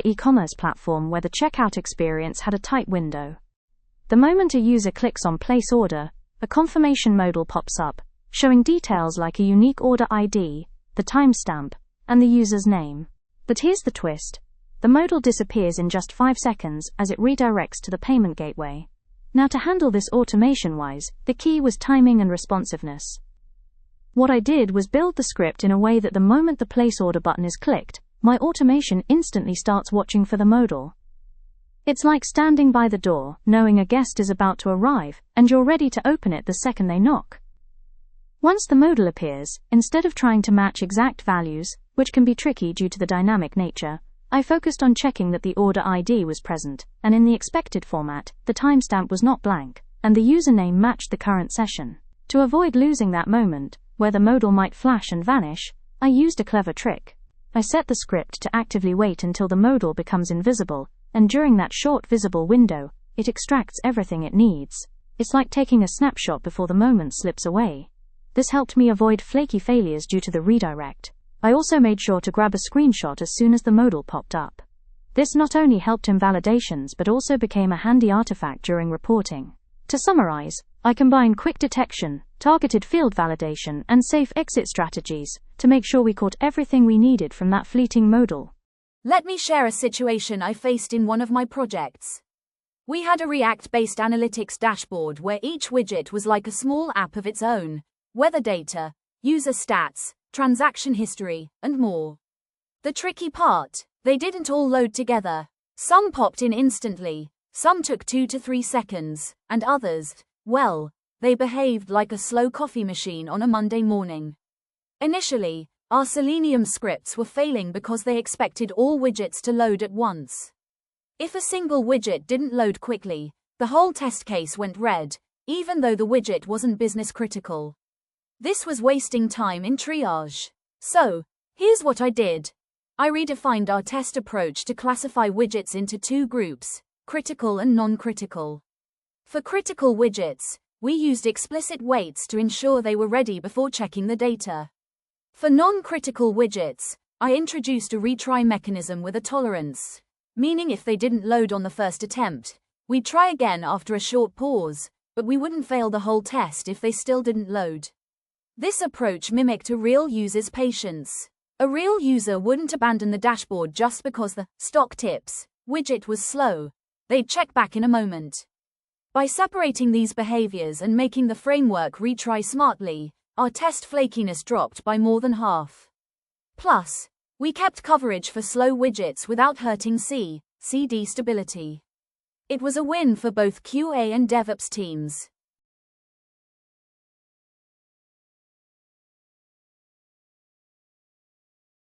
e-commerce platform where the checkout experience had a tight window. The moment a user clicks on Place Order, a confirmation modal pops up, showing details like a unique order ID, the timestamp, and the user's name. But here's the twist. The modal disappears in just 5 seconds as it redirects to the payment gateway. Now to handle this automation-wise, the key was timing and responsiveness. What I did was build the script in a way that the moment the Place Order button is clicked, my automation instantly starts watching for the modal. It's like standing by the door, knowing a guest is about to arrive, and you're ready to open it the second they knock. Once the modal appears, instead of trying to match exact values, which can be tricky due to the dynamic nature, I focused on checking that the order ID was present, and in the expected format, the timestamp was not blank, and the username matched the current session. To avoid losing that moment, where the modal might flash and vanish, I used a clever trick. I set the script to actively wait until the modal becomes invisible, and during that short visible window, it extracts everything it needs. It's like taking a snapshot before the moment slips away. This helped me avoid flaky failures due to the redirect. I also made sure to grab a screenshot as soon as the modal popped up. This not only helped in validations but also became a handy artifact during reporting. To summarize, I combined quick detection, targeted field validation, and safe exit strategies to make sure we caught everything we needed from that fleeting modal. Let me share a situation I faced in one of my projects. We had a React-based analytics dashboard where each widget was like a small app of its own: weather data, user stats, transaction history, and more. The tricky part, they didn't all load together. Some popped in instantly, some took 2 to 3 seconds, and others, well, they behaved like a slow coffee machine on a Monday morning. Initially, our Selenium scripts were failing because they expected all widgets to load at once. If a single widget didn't load quickly, the whole test case went red, even though the widget wasn't business critical. This was wasting time in triage. So, here's what I did. I redefined our test approach to classify widgets into 2 groups, critical and non-critical. For critical widgets, we used explicit waits to ensure they were ready before checking the data. For non-critical widgets, I introduced a retry mechanism with a tolerance, meaning if they didn't load on the first attempt, we'd try again after a short pause, but we wouldn't fail the whole test if they still didn't load. This approach mimicked a real user's patience. A real user wouldn't abandon the dashboard just because the stock tips widget was slow. They'd check back in a moment. By separating these behaviors and making the framework retry smartly, our test flakiness dropped by more than half. Plus, we kept coverage for slow widgets without hurting C/CD stability. It was a win for both QA and DevOps teams.